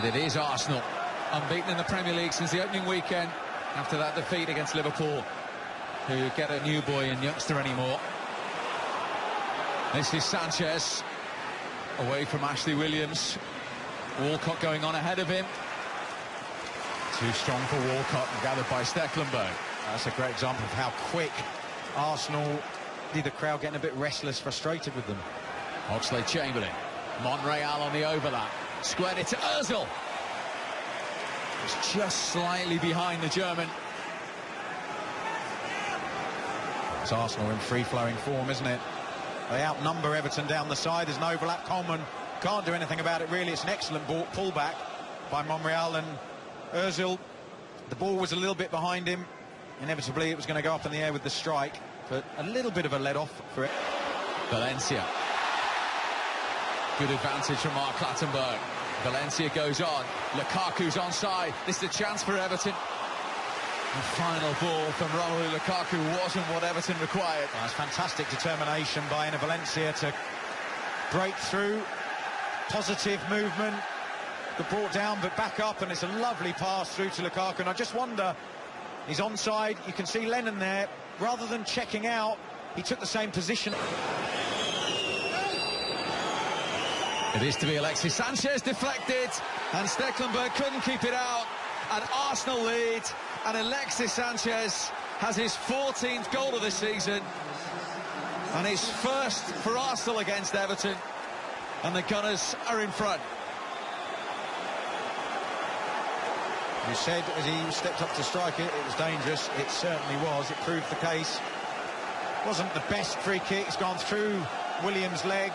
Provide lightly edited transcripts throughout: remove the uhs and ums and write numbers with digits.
And it is Arsenal, unbeaten in the Premier League since the opening weekend, after that defeat against Liverpool, who get a new boy and youngster anymore. This is Sanchez, away from Ashley Williams. Walcott going on ahead of him. Too strong for Walcott, gathered by Stekelenburg. That's a great example of how quick Arsenal, the crowd getting a bit restless, frustrated with them. Oxlade-Chamberlain, Monreal on the overlap, squared it to Ozil. It's just slightly behind the German. It's Arsenal in free-flowing form, isn't it? They outnumber Everton down the side. There's an overlap. Coleman can't do anything about it, really. It's an excellent ball pullback by Monreal, and Ozil, the ball was a little bit behind him. Inevitably, it was going to go up in the air with the strike, but a little bit of a let-off for it. Valencia. Good advantage from Mark Clattenburg. Valencia goes on. Lukaku's onside. This is a chance for Everton. The final ball from Romelu Lukaku wasn't what Everton required. That's fantastic determination by Valencia to break through. Positive movement. Got brought down, but back up, and it's a lovely pass through to Lukaku. And I just wonder, he's onside. You can see Lennon there. Rather than checking out, he took the same position. It is to be Alexis Sanchez, deflected, and Stekelenburg couldn't keep it out, and Arsenal lead, and Alexis Sanchez has his 14th goal of the season, and his first for Arsenal against Everton, and the Gunners are in front. You said as he stepped up to strike it, it was dangerous. It certainly was. It proved the case. Wasn't the best free kick. It's gone through Williams' leg.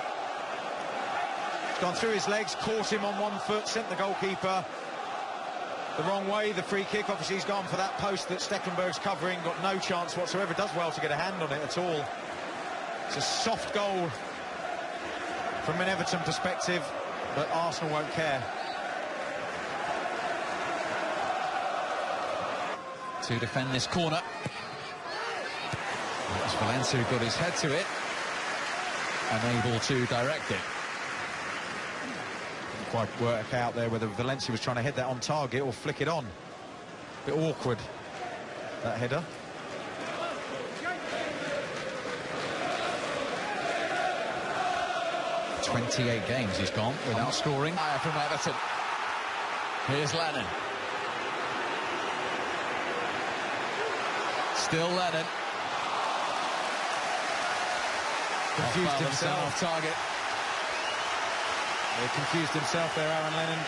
Gone through his legs, caught him on one foot, sent the goalkeeper the wrong way. The free kick, obviously he's gone for that post that Stekelenburg's covering, got no chance whatsoever, does well to get a hand on it at all. It's a soft goal from an Everton perspective, but Arsenal won't care. To defend this corner. It's Valencia who got his head to it, unable to direct it. Quite work out there whether Valencia was trying to head that on target or flick it on. Bit awkward, that header. "28 games he's gone without scoring." From Everton. Here's Lennon. Still Lennon. Confused himself. Off target. He confused himself there, Aaron Lennon,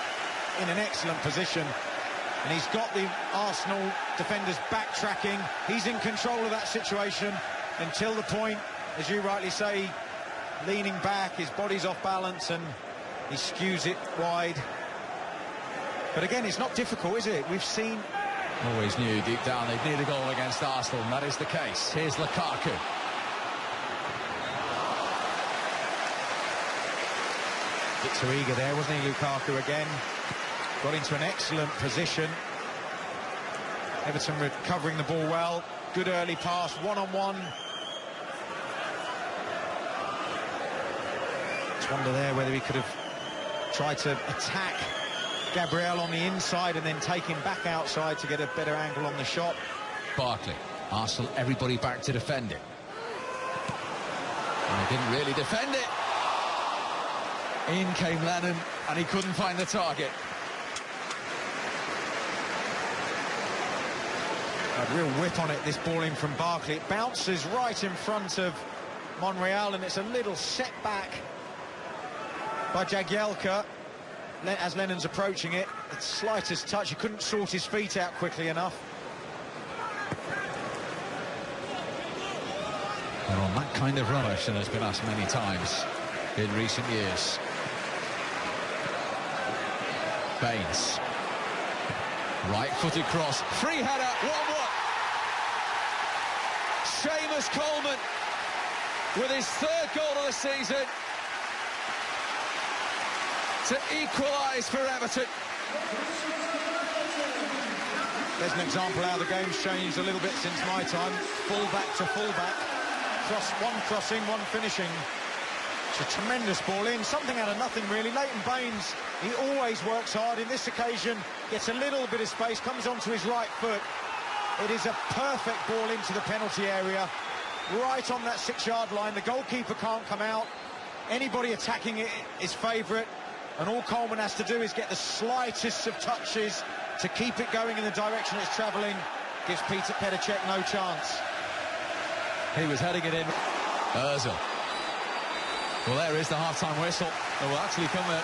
in an excellent position. And he's got the Arsenal defenders backtracking. He's in control of that situation until the point, as you rightly say, leaning back, his body's off balance, and he skews it wide. But again, it's not difficult, is it? We've seen... Always knew deep down they'd need a goal against Arsenal, and that is the case. Here's Lukaku. Bit too eager there, wasn't he, Lukaku again? Got into an excellent position. Everton recovering the ball well. Good early pass, one-on-one. Just wonder there whether he could have tried to attack Gabriel on the inside and then take him back outside to get a better angle on the shot. Barkley. Arsenal, everybody back to defend it. And they didn't really defend it. In came Lennon, and he couldn't find the target. A real whip on it, this ball in from Barkley. It bounces right in front of Monreal, and it's a little setback by Jagielka as Lennon's approaching it. The slightest touch, he couldn't sort his feet out quickly enough. And on that kind of run, question has been asked many times in recent years. Baines. Right-footed cross. Free header. 1-1. Seamus Coleman with his third goal of the season to equalise for Everton. There's an example how the game's changed a little bit since my time. Full-back to full-back. One crossing, one finishing. It's a tremendous ball in, something out of nothing really. Leighton Baines, he always works hard. In this occasion, gets a little bit of space, comes onto his right foot. It is a perfect ball into the penalty area, right on that 6-yard line. The goalkeeper can't come out. Anybody attacking it is favourite, and all Coleman has to do is get the slightest of touches to keep it going in the direction it's travelling. Gives Petr Cech no chance. He was heading it in. Ozil. Well, there is the half-time whistle. It will actually come at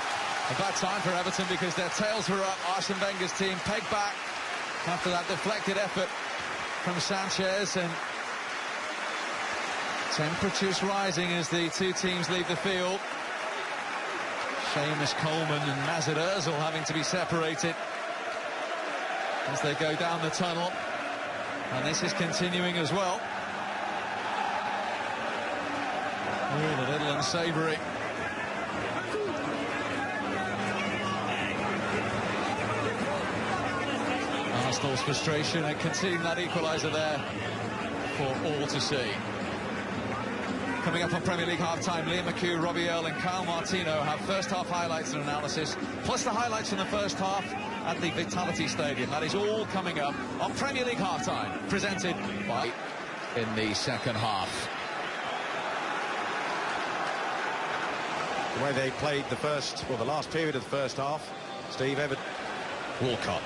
a bad time for Everton because their tails were up. Arsene Wenger's team pegged back after that deflected effort from Sanchez, and temperatures rising as the two teams leave the field. Seamus Coleman and Mesut Ozil having to be separated as they go down the tunnel, and this is continuing as well. Oh, a little unsavoury. Arsenal's frustration at conceding that equaliser there for all to see. Coming up on Premier League half-time, Liam McHugh, Robbie Earle and Kyle Martino have first-half highlights and analysis, plus the highlights from the first half at the Vitality Stadium. That is all coming up on Premier League half-time, presented by in the second half. The way they played the last period of the first half, Steve Everton. Walcott.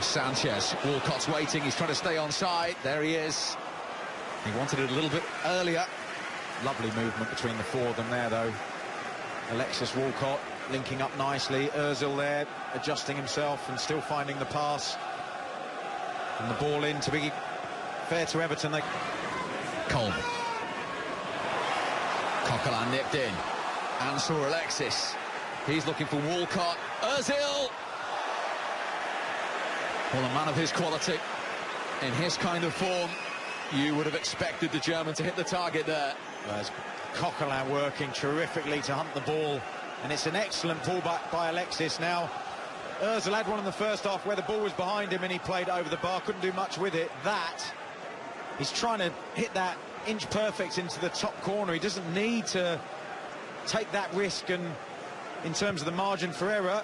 Sanchez. Walcott's waiting. He's trying to stay on side. There he is. He wanted it a little bit earlier. Lovely movement between the four of them there, though. Alexis Walcott linking up nicely. Ozil there, adjusting himself and still finding the pass. And the ball in, to be fair to Everton. Coleman. Coquelin nipped in. And saw Alexis. He's looking for Walcott. Ozil! Well, a man of his quality, in his kind of form, you would have expected the German to hit the target there. There's Coquelin working terrifically to hunt the ball, and it's an excellent pullback by Alexis. Now, Ozil had one in the first half where the ball was behind him and he played over the bar, couldn't do much with it. He's trying to hit that inch perfect into the top corner. He doesn't need to take that risk, and in terms of the margin for error,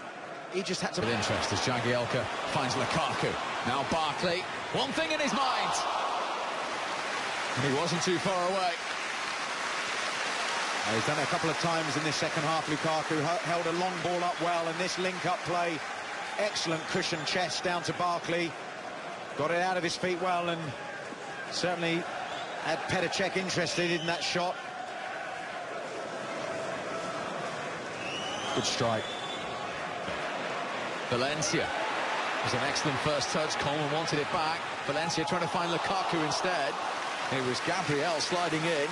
he just had to... With interest as Jagielka finds Lukaku. Now Barkley, one thing in his mind. And he wasn't too far away. He's done it a couple of times in this second half. Lukaku held a long ball up well, and this link-up play, excellent cushion chest down to Barkley. Got it out of his feet well, and certainly had Petr Cech interested in that shot. Good strike. Valencia. It was an excellent first touch. Coleman wanted it back. Valencia trying to find Lukaku instead. It was Gabriel sliding in.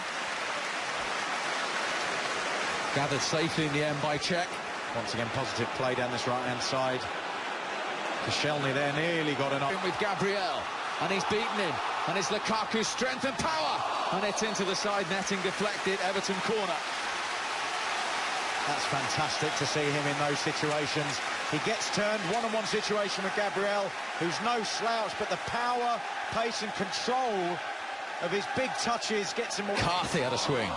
Gathered safely in the end by Cech. Once again, positive play down this right-hand side. Koscielny there nearly got an up. With Gabriel, and he's beaten him. And it's Lukaku's strength and power. And it's into the side netting, deflected, Everton corner. That's fantastic to see him in those situations. He gets turned, one-on-one situation with Gabriel, who's no slouch, but the power, pace and control of his big touches gets him... McCarthy had a swing.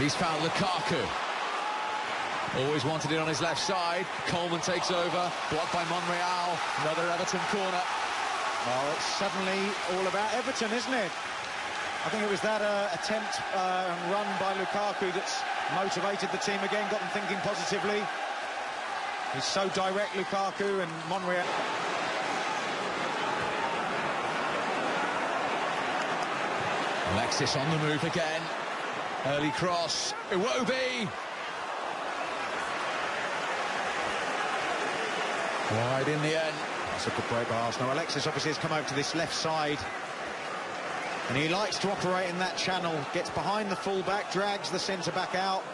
He's found Lukaku. Always wanted it on his left side. Coleman takes over, blocked by Monreal. Another Everton corner. Well, it's suddenly all about Everton, isn't it? I think it was that attempt and run by Lukaku that's motivated the team again, got them thinking positively. He's so direct, Lukaku, and Monreal. Alexis on the move again. Early cross. Iwobi. Wide in the end. That's a good break by Arsenal. Alexis obviously has come over to this left side, and he likes to operate in that channel. Gets behind the full-back, drags the centre-back out.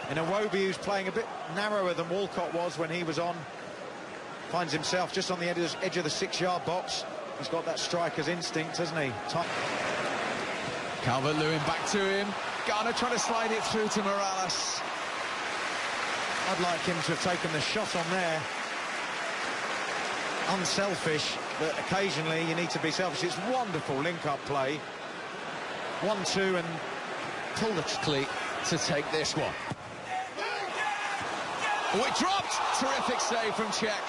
And Iwobi, who's playing a bit narrower than Walcott was when he was on, finds himself just on the edge of the 6-yard box. He's got that striker's instinct, hasn't he? Calvert-Lewin back to him. Garner trying to slide it through to Morales. I'd like him to have taken the shot on there. Unselfish, but occasionally you need to be selfish. It's wonderful link-up play. 1-2, and politically to take this one. Oh, it dropped! Terrific save from Czech.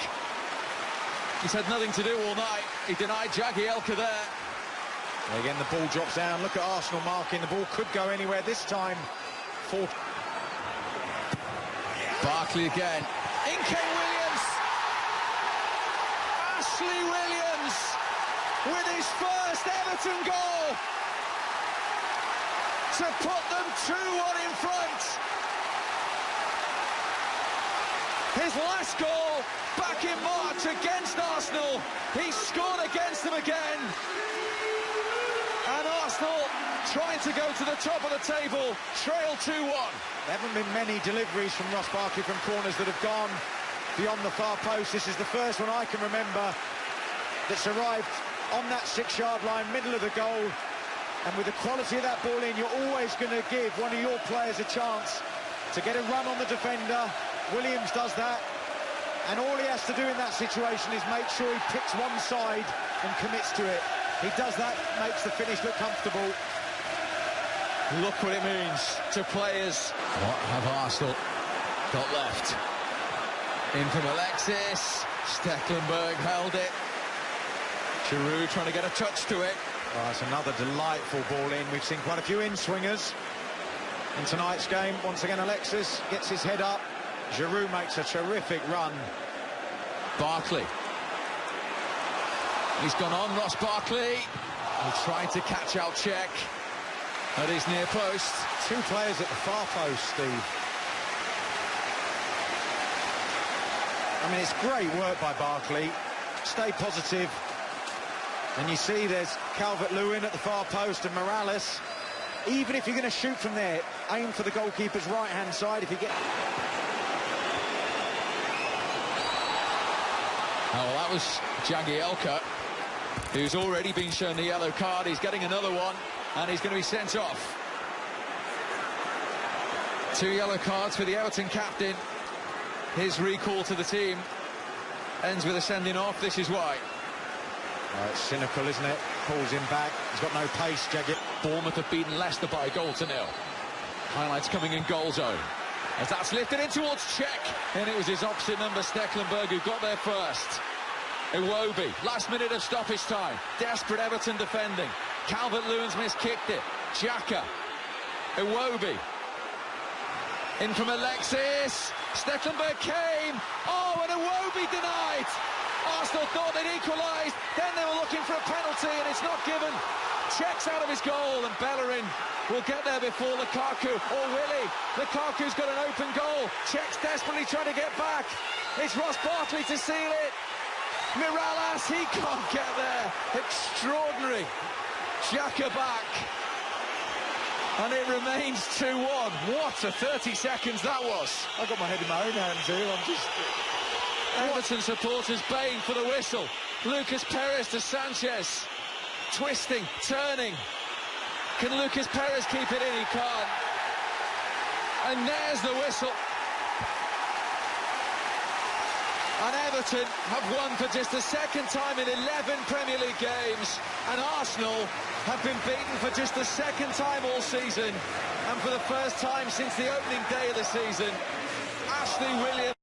He's had nothing to do all night. He denied Jagielka there. Again, the ball drops down. Look at Arsenal marking. The ball could go anywhere this time. Barkley again. In came Williams. Ashley Williams with his first Everton goal to put them 2-1 in front. His last goal back in March against Arsenal. He scored against them again. And Arsenal trying to go to the top of the table, trail 2-1. There haven't been many deliveries from Ross Barkley from corners that have gone beyond the far post. This is the first one I can remember that's arrived on that 6-yard line, middle of the goal. And with the quality of that ball in, you're always going to give one of your players a chance to get a run on the defender. Williams does that. And all he has to do in that situation is make sure he picks one side and commits to it. He does that, makes the finish look comfortable. Look what it means to players. What have Arsenal got left? In from Alexis. Stecklenburg held it. Giroud trying to get a touch to it. Oh, it's another delightful ball in. We've seen quite a few in-swingers in tonight's game. Once again, Alexis gets his head up. Giroud makes a terrific run. Barkley. He's gone on, Ross Barkley. He's trying to catch out Czech at his near post. Two players at the far post, Steve. I mean, it's great work by Barkley. Stay positive. And you see there's Calvert-Lewin at the far post and Morales. Even if you're going to shoot from there, aim for the goalkeeper's right-hand side if you get... Oh, well, that was Jagielka, who's already been shown the yellow card. He's getting another one, and he's going to be sent off. 2 yellow cards for the Everton captain. His recall to the team ends with a sending off. This is why. Oh, it's cynical, isn't it? Pulls him back. He's got no pace, Bournemouth have beaten Leicester by a goal to 0. Highlights coming in goal zone. As that's lifted in towards Czech, and it was his opposite number, Stecklenburg, who got there first. Iwobi, last minute of stoppage time. Desperate Everton defending. Calvert-Lewin's miskicked it. Xhaka. Iwobi. In from Alexis. Stecklenburg came. Oh, and Iwobi denied. Arsenal thought they'd equalised. Then they were looking for a penalty, and it's not given. Czech's out of his goal, and Bellerin will get there before Lukaku, or Willie. Lukaku's got an open goal. Czech's desperately trying to get back. It's Ross Barkley to seal it. Morales, he can't get there. Extraordinary. Xhaka back. And it remains 2-1. What a 30 seconds that was. I got my head in my own hands here. I'm just... Everton supporters baying for the whistle. Lucas Perez to Sanchez. Twisting, turning. Can Lucas Perez keep it in? He can't. And there's the whistle. And Everton have won for just the second time in 11 Premier League games. And Arsenal have been beaten for just the second time all season. And for the first time since the opening day of the season, Ashley Williams.